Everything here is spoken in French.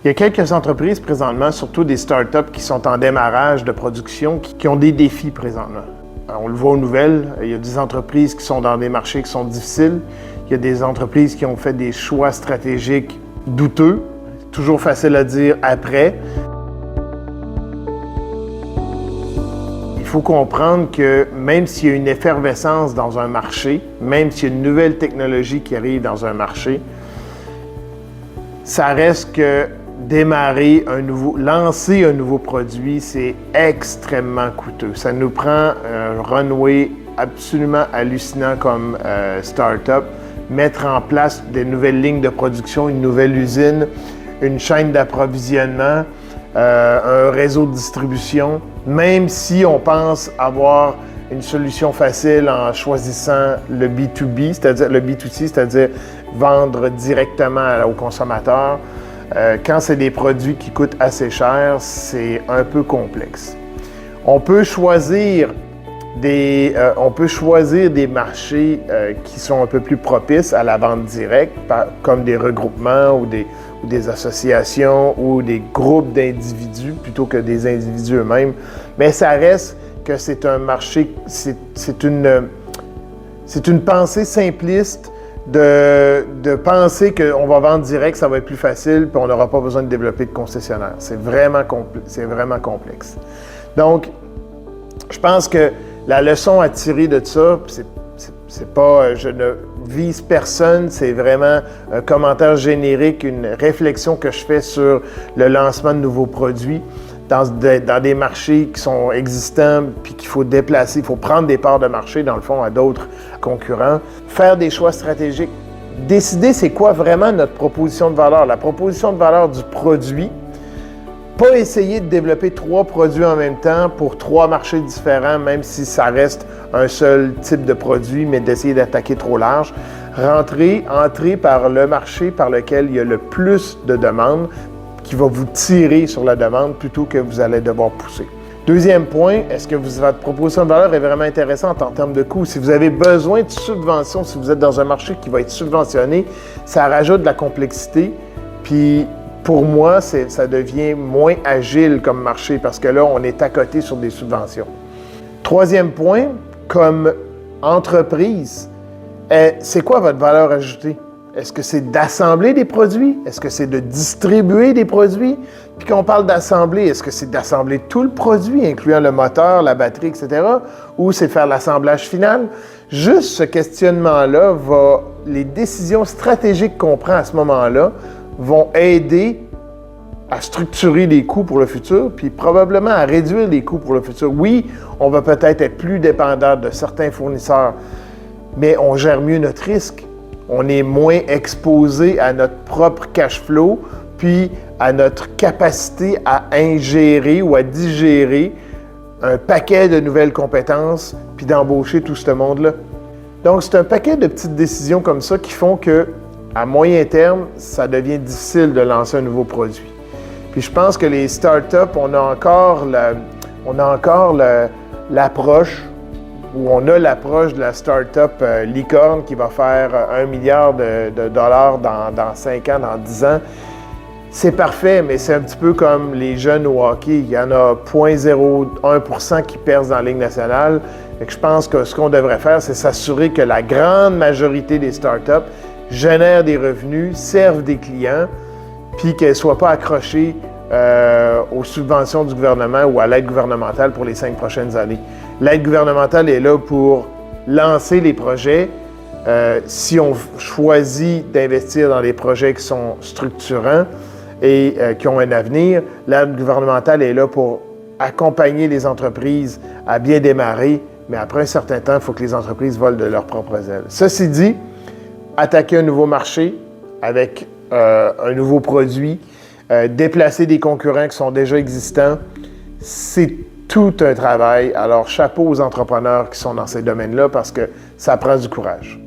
Il y a quelques entreprises présentement, surtout des startups qui sont en démarrage de production, qui ont des défis présentement. On le voit aux nouvelles, il y a des entreprises qui sont dans des marchés qui sont difficiles. Il y a des entreprises qui ont fait des choix stratégiques douteux. Toujours facile à dire après. Il faut comprendre que même s'il y a une effervescence dans un marché, même s'il y a une nouvelle technologie qui arrive dans un marché, ça reste que lancer un nouveau produit, c'est extrêmement coûteux. Ça nous prend un runway absolument hallucinant comme start-up. Mettre en place des nouvelles lignes de production, une nouvelle usine, une chaîne d'approvisionnement, un réseau de distribution. Même si on pense avoir une solution facile en choisissant le B2B, c'est-à-dire le B2C, c'est-à-dire vendre directement aux consommateurs, quand c'est des produits qui coûtent assez cher, c'est un peu complexe. On peut choisir des marchés qui sont un peu plus propices à la vente directe, comme des regroupements ou des associations ou des groupes d'individus plutôt que des individus eux-mêmes. Mais ça reste que c'est un marché, c'est une pensée simpliste de penser qu'on va vendre direct, ça va être plus facile, puis on n'aura pas besoin de développer de concessionnaire. C'est vraiment complexe. Donc, je pense que la leçon à tirer de ça, c'est pas, je ne vise personne, c'est vraiment un commentaire générique, une réflexion que je fais sur le lancement de nouveaux produits dans des marchés qui sont existants puis qu'il faut déplacer, il faut prendre des parts de marché, dans le fond, à d'autres concurrents. Faire des choix stratégiques. Décider c'est quoi vraiment notre proposition de valeur, la proposition de valeur du produit. Pas essayer de développer 3 produits en même temps pour 3 marchés différents, même si ça reste un seul type de produit, mais d'essayer d'attaquer trop large. Entrer par le marché par lequel il y a le plus de demandes, qui va vous tirer sur la demande plutôt que vous allez devoir pousser. Deuxième point, est-ce que votre proposition de valeur est vraiment intéressante en termes de coût? Si vous avez besoin de subventions, si vous êtes dans un marché qui va être subventionné, ça rajoute de la complexité, puis pour moi, ça devient moins agile comme marché parce que là, on est à côté sur des subventions. Troisième point, comme entreprise, c'est quoi votre valeur ajoutée? Est-ce que c'est d'assembler des produits? Est-ce que c'est de distribuer des produits? Puis quand on parle d'assembler, est-ce que c'est d'assembler tout le produit, incluant le moteur, la batterie, etc., ou c'est faire l'assemblage final? Juste ce questionnement-là, les décisions stratégiques qu'on prend à ce moment-là vont aider à structurer les coûts pour le futur, puis probablement à réduire les coûts pour le futur. Oui, on va peut-être être plus dépendant de certains fournisseurs, mais on gère mieux notre risque. On est moins exposé à notre propre cash flow, puis à notre capacité à ingérer ou à digérer un paquet de nouvelles compétences, puis d'embaucher tout ce monde-là. Donc, c'est un paquet de petites décisions comme ça qui font que, à moyen terme, ça devient difficile de lancer un nouveau produit. Puis je pense que les startups, on a encore l'approche où on a l'approche de la start-up licorne qui va faire 1 milliard de dollars dans 5 ans, dans 10 ans. C'est parfait, mais c'est un petit peu comme les jeunes au hockey. Il y en a 0,01% qui percent dans la Ligue nationale. Et je pense que ce qu'on devrait faire, c'est s'assurer que la grande majorité des startups génèrent des revenus, servent des clients, puis qu'elles ne soient pas accrochées aux subventions du gouvernement ou à l'aide gouvernementale pour les 5 prochaines années. L'aide gouvernementale est là pour lancer les projets. Si on choisit d'investir dans des projets qui sont structurants et qui ont un avenir, l'aide gouvernementale est là pour accompagner les entreprises à bien démarrer, mais après un certain temps, il faut que les entreprises volent de leurs propres ailes. Ceci dit, attaquer un nouveau marché avec un nouveau produit, déplacer des concurrents qui sont déjà existants, c'est tout un travail. Alors, chapeau aux entrepreneurs qui sont dans ces domaines-là parce que ça prend du courage.